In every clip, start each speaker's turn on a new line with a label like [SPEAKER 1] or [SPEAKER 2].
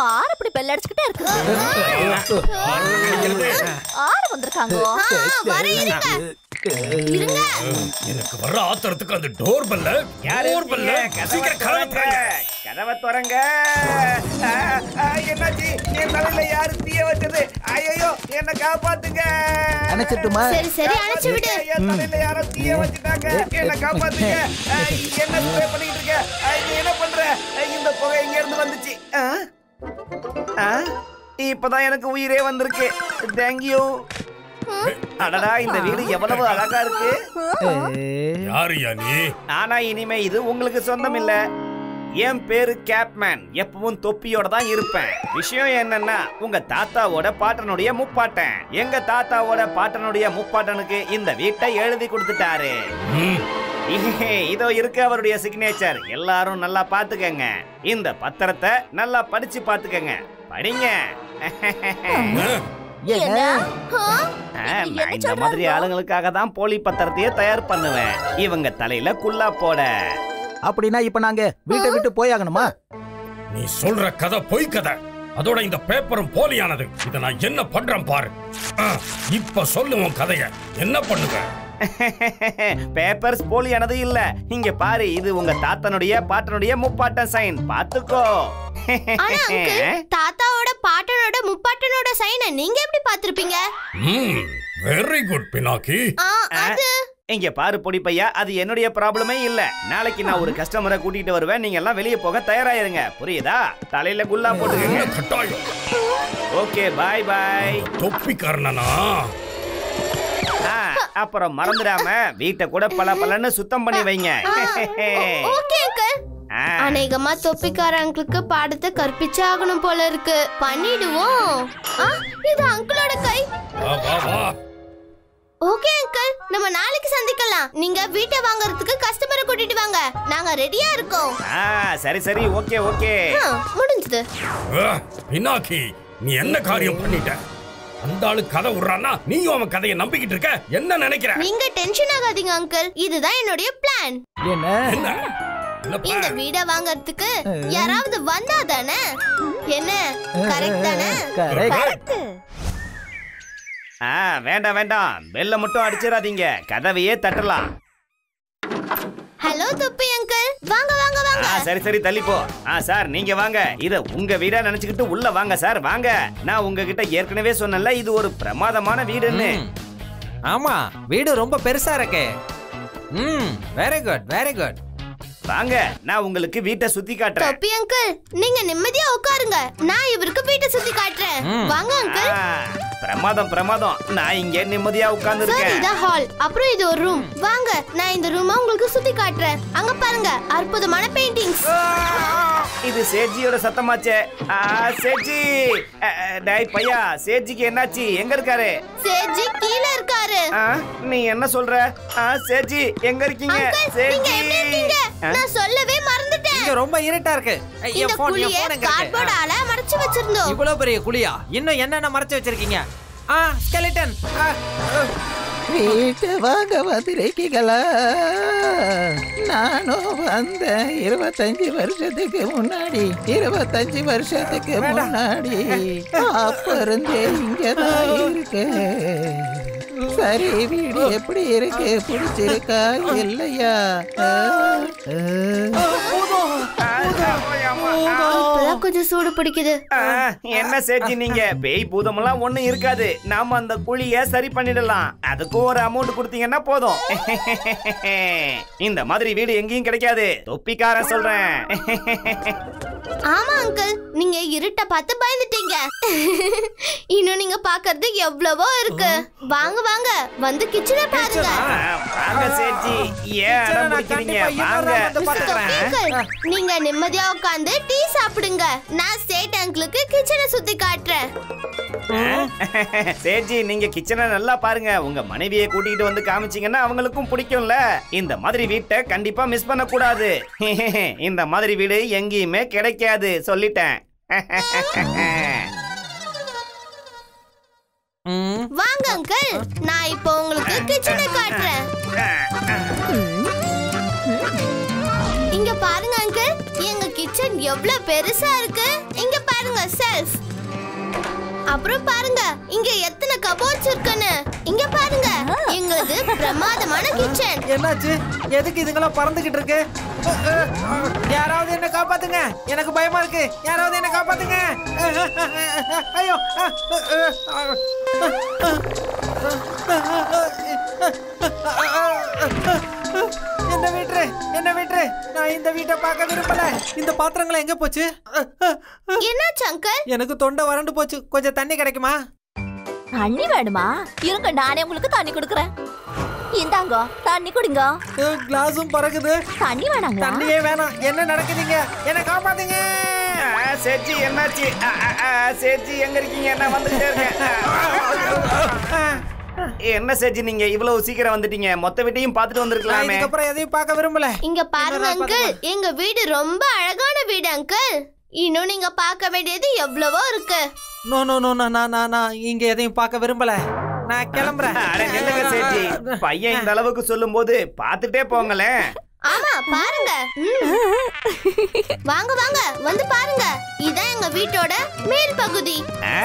[SPEAKER 1] ஆறு அப்படி பெல் அடிச்சுக்கிட்டே இருக்கு. ஆறு வந்திருக்காங்க.
[SPEAKER 2] எனக்கு வர்ற ஆத்திரத்துக்கு அந்த டோர் பெல்ல
[SPEAKER 3] கதவை திறங்க. என்னாச்சு? என் தலையில யாரு தீய வச்சது? ஐயோ, என்ன காப்பாத்துங்க.
[SPEAKER 4] அணைச்சிட்டுமா?
[SPEAKER 5] சரி சரி அணைச்சு விடு.
[SPEAKER 3] என் தலையில யாரோ தீய வச்சிட்டாங்க. என்ன காப்பாத்துங்க. என்ன ஸ்ப்ரே பண்ணிட்டு இருக்க? நீ என்ன பண்ற? இந்த புகை எங்க இருந்து வந்துச்சு? இப்பதான் எனக்கு உயிரே வந்திருக்கு. தேங்க்யூ. அடடா, இந்த வீடு எவ்வளவு அழகா இருக்கு.
[SPEAKER 2] யாரியா நீ?
[SPEAKER 3] ஆனா இனிமே இது உங்களுக்கு சொந்தம் இல்ல. என் பேரு கேப்மேன். எப்பவும் தொப்பியோட தான் இருப்பேன். விஷயம் என்னன்னா, உங்க தாத்தாவோட பாட்டனுடைய முப்பாட்டன் எங்க தாத்தாவோட பாட்டனுடைய முப்பாட்டனுக்கு இந்த வீட்டை எழுதி கொடுத்துட்டாரு. இதோ இருக்கு அவருடைய சிக்னேச்சர். எல்லாரும் நல்லா பாத்துக்கங்க. இந்த பத்திரத்தை நல்லா படிச்சு பாத்துக்கங்க. படிங்க. நான் இந்த மாதிரி ஆளுங்களுக்காக தான் போலி பத்திரத்தையே தயார் பண்ணுவேன். இவங்க தலையில குல்லா போட.
[SPEAKER 4] அப்படின்னா இப்ப நாங்க வீட்டை விட்டு போயாகணுமா?
[SPEAKER 2] நீ சொல்ற கதை பொய் கதை. அதோட இந்த பேப்பரும் போலியானது. இத நான் என்ன பண்றேன் பாரு. இப்ப சொல்லுவோம் கதைய. என்ன பண்ணுவ?
[SPEAKER 3] பேப்பர்ஸ் போலியானது இல்ல. இங்க பாரு, இது உங்க தாத்தனுடைய பாட்டனுடைய முப்பாட்டன் சைன். பாத்துக்கோ.
[SPEAKER 5] தாத்தாவோட பாட்டனோட முப்பாட்டனோட சைனை நீங்க எப்படி பாத்திருப்பீங்க?
[SPEAKER 2] Very good Pinaki.
[SPEAKER 3] இங்க பாரு பொடி பையா, அது என்னுடைய ப்ராப்ளமே இல்ல. நாளைக்கு நான் ஒரு கஸ்டமரை கூட்டிட்டு வருவேன். நீங்க எல்லாம் வெளியே போக தயாராயிருங்க. புரியுதா? தலையில குல்லா போட்டுக்கங்க.
[SPEAKER 2] கட்டாயம்.
[SPEAKER 3] Okay, bye bye.
[SPEAKER 2] தொப்பிக்காரனா?
[SPEAKER 3] அப்புறம் மறந்துடாம வீட்டை கூட பலன்னு சுத்தம் பண்ணி வைங்க.
[SPEAKER 5] Okay uncle. அநேகமா தொப்பிக்கார அங்கிளுக்கு பாடத்தை கற்பிச்சாகணும் போல இருக்கு. பண்ணிடுவோம். இது அங்கிளோட கை. ஓகே அங்கிள், நம்ம நாளைக்கு சந்திக்கலாம். நீங்க வீட்டை வாங்குறதுக்கு கஸ்டமரை கூட்டிட்டு வாங்க. நாங்க ரெடியா இருக்கோம்.
[SPEAKER 3] சரி சரி, ஓகே ஓகே.
[SPEAKER 5] முடிஞ்சது.
[SPEAKER 2] பினாக்கி, நீ என்ன காரியம் பண்ணிட்ட? அந்த ஆளு கதை விடுறானா, நீயும் அவன் கதையை நம்பிக்கிட்டு இருக்க. என்ன நினைக்கிற?
[SPEAKER 5] நீங்க டென்ஷன் ஆகாதீங்க அங்கிள். இதுதான் என்னுடைய பிளான்.
[SPEAKER 4] என்ன?
[SPEAKER 5] இந்த வீட வாங்குறதுக்கு யாராவது வந்தா தானே? என்ன கரெக்ட் தானே?
[SPEAKER 4] கரெக்ட்.
[SPEAKER 3] வேண்டாம் வேண்டாம், பெல்ல மட்டும் அடிச்சிடாதீங்க. கதவையே தட்டலாம்.
[SPEAKER 5] ஹலோ தொப்பி அங்கிள், வாங்க வாங்க வாங்க.
[SPEAKER 3] சரி சரி, தள்ளி போ. சார் நீங்க வாங்க. இத உங்க வீடா நினைச்சுக்கிட்டு உள்ள வாங்க சார், வாங்க. நான் உங்ககிட்ட ஏற்கனவே சொன்னல, இது ஒரு பிரமாதமான வீடுன்னு.
[SPEAKER 6] ஆமா, வீடு ரொம்ப பெருசா இருக்கு. Very good very good.
[SPEAKER 3] வாங்க, நான் உங்களுக்கு வீட்டை சுத்தி காட்டுறேன்.
[SPEAKER 5] தொப்பி அங்கிள், நீங்க நிம்மதியா உட்காருங்க. நான் இவருக்கு வீட்டை சுத்தி காட்டுறேன். வாங்க அங்கிள்.
[SPEAKER 3] பிரமாதம் பிரமாதம். நான் இங்க நிம்மதியா உட்கார்ந்து இருக்கேன்.
[SPEAKER 5] இது ஹால், அப்புறம் இது ஒரு ரூம். வாங்க, நான் இந்த ரூமை உங்களுக்கு சுத்தி காட்டுறேன். அங்க பாருங்க, அற்புதமான பெயிண்டிங்ஸ்.
[SPEAKER 3] இது சேட்ஜியோட சத்தமாச்சே. சேட்ஜி, டேய் பையா, சேட்ஜிக்கு என்னாச்சு? எங்க இருக்காரு?
[SPEAKER 5] சேட்ஜி கீழ இருக்காரு.
[SPEAKER 3] நீ என்ன சொல்ற? சேட்ஜி எங்க இருக்கீங்க?
[SPEAKER 5] சேட்ஜி நான் சொல்லவே மறந்துட்டேன்.
[SPEAKER 6] இங்க ரொம்ப இருட்டா இருக்கு.
[SPEAKER 5] இந்த குழியை கார்ட்போர்டால மறைச்சு வச்சிருந்தோம்.
[SPEAKER 6] இவ்வளவு பெரிய குழியா? இன்னும் என்னென்ன மறைச்சு வச்சிருக்கீங்க? ஸ்கெலிட்டன்.
[SPEAKER 4] வீட்டை வாங்க வந்திருக்கீங்களா? நானும் வந்த 25 வருஷத்துக்கு முன்னாடி. 25 வருஷத்துக்கு முன்னாடி. அப்ப இருந்தே இங்கதான் இருக்கு. சரி, வீடு எப்படி இருக்கு? பிடிச்சிருக்கா இல்லையா?
[SPEAKER 5] கொஞ்சம் சூடு பிடிக்குது.
[SPEAKER 3] என்ன சேட்ஜி நீங்க? பேய் பூதமெல்லாம் ஒண்ணும் இருக்காது. நாம அந்த குழிய சரி பண்ணிடலாம். அதுக்கும் ஒரு அமௌண்ட் கொடுத்தீங்கன்னா போதும். இந்த மாதிரி வீடு எங்கேயும் கிடைக்காது. தொப்பிக்காரன் சொல்றேன்.
[SPEAKER 5] ஆமா அங்கிள், நீங்க இருட்ட பார்த்து பயந்துட்டீங்க. இன்னும் நீங்க பாக்குறது எவ்வளவோ இருக்கு. வாங்க வாங்க, வந்து கிச்சனை பாருங்க.
[SPEAKER 3] வாங்க சேட்ஜி, ஏன் அடம் பிடிக்கிறீங்க? வாங்க.
[SPEAKER 5] நீங்க நிம்மதியா உட்கார்ந்து டீ சாப்பிடுங்க. நான் சேட் அங்கிளுக்கு கிச்சனை சுத்தி காட்டுறேன்.
[SPEAKER 3] சேட்ஜி, நீங்க கிச்சனை நல்லா பாருங்க. உங்க மனைவியை கூட்டிட்டு வந்து காமிச்சீங்கன்னா அவங்களுக்கும் பிடிக்கும்ல. இந்த மாதிரி வீட்டை கண்டிப்பா மிஸ் பண்ண கூடாது. இந்த மாதிரி வீடு எங்கேயுமே கிடைக்காது, சொல்லிட்டேன்.
[SPEAKER 5] வாங்க அங்கிள், நான் இப்போ உங்களுக்கு கிச்சனை காட்டுறேன். இங்க பாருங்க அங்கிள், எங்க கிச்சன் எவ்வளவு பெருசா இருக்கு. இங்க பாருங்க செல்ஃப். அப்புறம் பாருங்க இங்க எத்தனை கபோர்ட்ஸ் இருக்குன்னு. இங்க பாருங்க எங்களுது பிரமாதமான கிச்சன்.
[SPEAKER 6] என்னாச்சு? எதுக்கு இதுங்கெல்லாம் பறந்துகிட்டு இருக்கு? யாராவது என்ன காப்பாத்துங்க, எனக்கு பயமா இருக்கு. யாராவது என்ன காப்பாத்துங்க. ஐயோ, என்ன விட்டுரு. நான் இந்த வீட்டை பார்க்க விரும்பல. இந்த பாத்திரங்களை எங்க போச்சு?
[SPEAKER 5] என்னாச்சு அங்கிள்?
[SPEAKER 6] எனக்கு தொண்டை வறண்டு போச்சு. கொஞ்சம் தண்ணி கிடைக்குமா?
[SPEAKER 1] தண்ணி வேணுமா? இருங்க, நானே உங்களுக்கு தண்ணி கொடுக்குறேன். இந்தாங்க தண்ணி குடிங்க.
[SPEAKER 6] கிளாஸும் பறக்குது.
[SPEAKER 1] தண்ணி வேணாங்க?
[SPEAKER 6] தண்ணியே வேணாம். என்ன நடக்குதுங்க? என்ன காப்பாத்துங்க.
[SPEAKER 3] சேச்சி என்னாச்சு? சேச்சி எங்க இருக்கீங்க? என்ன வந்துட்டே இருக்கேன். என்ன சேச்சி நீங்க இவ்வளவு சீக்கிரம் வந்துட்டீங்க? மொத்த வீட்டையும் பார்த்துட்டு வந்திருக்கலாமே.
[SPEAKER 6] இதுக்கப்புறம் எதையும் பார்க்க விரும்பல.
[SPEAKER 5] இங்க பாருங்க அங்கிள், எங்க வீடு ரொம்ப அழகான வீடு அங்கிள். இன்னும் நீங்க பார்க்க வேண்டியது எவ்வளவோ இருக்கு.
[SPEAKER 6] நோ நோ நோ, நான் இங்க எதையும் பார்க்க விரும்பல. நான் கிளம்புறேன்.
[SPEAKER 3] அட நில்லுங்க சேச்சி, பையன் இந்த அளவுக்கு சொல்லும்போது பார்த்துட்டே போங்களேன்.
[SPEAKER 5] ஆமா பாருங்க. வாங்க வாங்க வந்து பாருங்க. இதான் எங்க வீட்டோட மேல் பகுதி.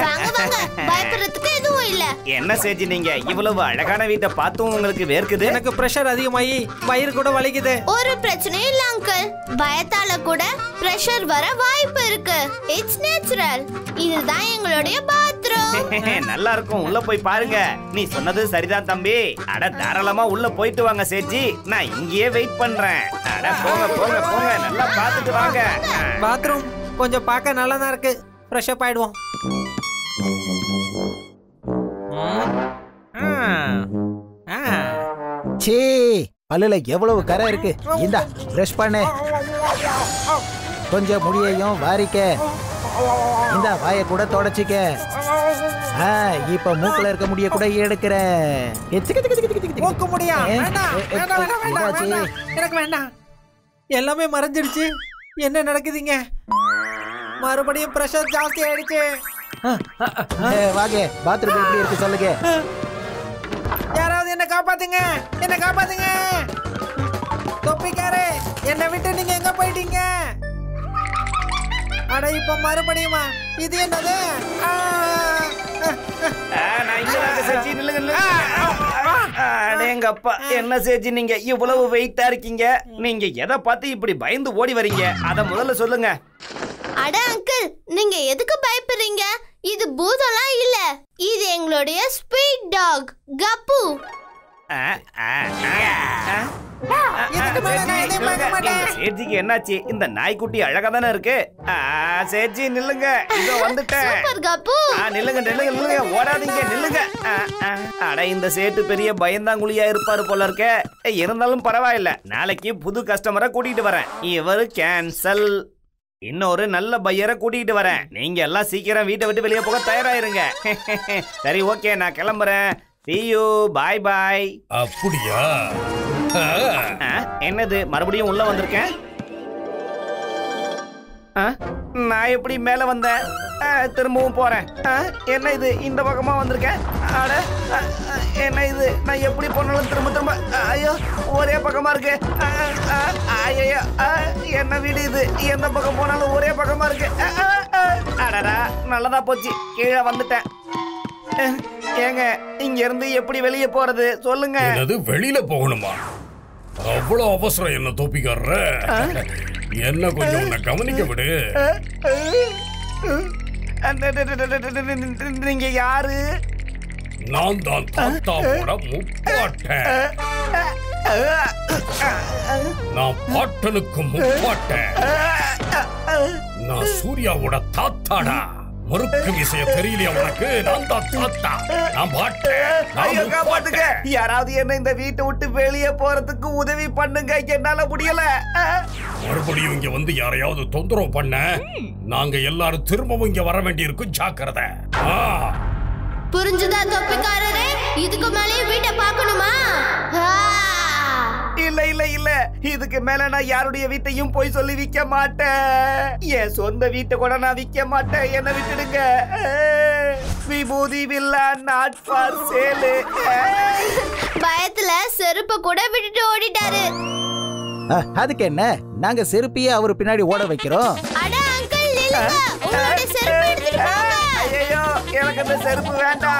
[SPEAKER 5] வாங்க வாங்க, பயப்படுறதுக்கு எதுவும் இல்ல.
[SPEAKER 3] என்ன சேச்சி நீங்க இவ்வளவு அழகான வீட்டை பார்த்தும் உங்களுக்கு வேர்க்குது?
[SPEAKER 6] எனக்கு பிரஷர் அதிகமாகி வயிறு கூட வலிக்குது.
[SPEAKER 5] ஒரு பிரச்சனையும் இல்ல அங்கிள். பயத்தால கூட பிரஷர் வர வாய்ப்பு இருக்கு. It's natural. இதுதான் எங்களுடைய பாத்ரூம்.
[SPEAKER 3] நல்லா இருக்கும், உள்ள போய் பாருங்க. நீ சொன்னது சரிதான் தம்பி. அட தாராளமா உள்ள போயிட்டு வாங்க சேச்சி, நான் இங்கேயே வெயிட் பண்றேன். அட போங்க போங்க போங்க, நல்லா பார்த்துட்டு வாங்க.
[SPEAKER 6] பாத்ரூம் கொஞ்சம் பார்க்க நல்லா தான் இருக்கு. ஃப்ரெஷ் அப் ஆயிடுவோம்.
[SPEAKER 4] சீ, பல்லுல எவ்வளவு கரை இருக்கு. இந்தா பிரஷ் பண்ணு. கொஞ்சம் முடியையும் வாரிக்க. இந்த வாயை கூட தொடச்சிக்க. இப்ப மூக்குல இருக்க முடிய கூட எடுக்கிறேன்.
[SPEAKER 6] மூக்கு முடியா? எனக்கு வேண்டாம். எல்லாமே மறைஞ்சிடுச்சு. என்ன நடக்குதுங்க? மறுபடியும் பிரஷர் ஜாஸ்தி ஆயிடுச்சு.
[SPEAKER 4] வாங்க, பாத்ரூம் எப்படி இருக்கு சொல்லுங்க.
[SPEAKER 6] யாராவது என்ன காப்பாத்துங்க, என்ன காப்பாத்துங்க. தொப்பிக்காரே, என்னை விட்டு நீங்க எங்க போயிட்டீங்க? அட இப்ப மறுபடியுமா? இது என்னது?
[SPEAKER 3] அடேங்கப்பா, என்ன சேச்சி நீங்க இவ்வளவு வெயிட்டா இருக்கீங்க? நீங்க எதை பார்த்து இப்படி பயந்து ஓடி வரீங்க? அத முதல்ல சொல்லுங்க.
[SPEAKER 5] அட அங்கிள், நீங்க எதுக்கு பயப்படுறீங்க? இது பூதம்லாம் இல்ல. இது எங்களுடைய ஸ்வீட் டாக் கப்பு.
[SPEAKER 3] சேட்ஜிக்கு என்னாச்சு? இந்த நாய்க்குட்டி அழகா தானே இருக்கு. சேட்ஜி நில்லுங்க, இதோ வந்துட்டேன்.
[SPEAKER 5] Super cup.
[SPEAKER 3] நில்லுங்க நில்லுங்க நில்லுங்க, ஓடாதீங்க, நில்லுங்க. அட இந்த சேட்டு பெரிய பயந்தாங்குழியா இருப்பாரு போல இருக்க. இருந்தாலும் பரவாயில்ல, நாளைக்கு புது கஸ்டமரை கூட்டிட்டு வரேன். இவரு கேன்சல். இன்னொரு நல்ல பையரை கூட்டிட்டு வரேன். நீங்க எல்லாம் சீக்கிரம் வீட்டை விட்டு வெளியே போக தயாராயிருங்க. சரி ஓகே, நான் கிளம்புறேன். See you, bye bye.
[SPEAKER 2] அப்படியா?
[SPEAKER 3] என்னது மறுபடியும் உள்ள வந்திருக்கேன்? நான் எப்படி மேல வந்தேன்? திரும்பவும் போறேன். என்ன இது இந்த பக்கமா வந்திருக்கேன்? அட என்ன இது? நான் எப்படி போனாலும் திரும்ப திரும்ப ஐயோ ஒரே பக்கமா இருக்கு. ஐயோ என்ன வீடு இது? எந்த பக்கம் போனாலும் ஒரே பக்கமா இருக்கு. அடடா நல்லதா போச்சு, கீழே வந்துட்டேன். ஏங்க இங்க இருந்து எப்படி வெளியே போறது சொல்லுங்க.
[SPEAKER 2] என்னது வெளியில போகணுமா? அவ்வளவு அவசரம் என்ன தோப்பிக்காரர? என்ன கொஞ்சம் உன்னை கவனிக்க விடு.
[SPEAKER 3] நீங்க யாரு?
[SPEAKER 2] நான் தான் தாத்தாவோட முப்பாட்டன். நான் பாட்டனுக்கு முப்பாட்டன். நான் சூர்யாவோட தாத்தாடா. முறுக்கு விஷய தெரியலையா உனக்கு? நான் தான் தாத்தா. நான் பாட்டுங்க.
[SPEAKER 3] யாராவது என்ன இந்த வீட்டை விட்டு வெளியே போறதுக்கு உதவி பண்ணுங்க, என்னால முடியல.
[SPEAKER 2] மறுபடியும் இங்க வந்து யாரையாவது தொந்தரவு பண்ண நாங்க எல்லாரும் திரும்பவும் இங்க வர வேண்டி இருக்கும். ஜாக்கிரதை.
[SPEAKER 5] புரிஞ்சுதா தொப்பிக்காரரே? இதுக்கு மேலே வீட்டை பார்க்கணுமா?
[SPEAKER 3] இல்ல இல்ல இல்ல, இதுக்கு மேல நான் யாருடைய வீட்டையும் போய் சொல்லி விற்க மாட்டேன். என் சொந்த வீட்டை கூட நான் விற்க மாட்டேன். என்ன விட்டுடுங்க. விபூதி வில்லா நாட் ஃபார் சேல்.
[SPEAKER 5] பயத்துல செருப்ப கூட விட்டுட்டு ஓடிட்டாரு.
[SPEAKER 4] அதுக்கு என்ன, நாங்க செருப்பியே அவரு பின்னாடி ஓட வைக்கிறோம்.
[SPEAKER 5] அட அங்கிள் நில்லுங்க, உங்களோட செருப்பு எடுத்துட்டு போங்க.
[SPEAKER 3] ஐயோ, எனக்கு அந்த செருப்பு வேண்டாம்.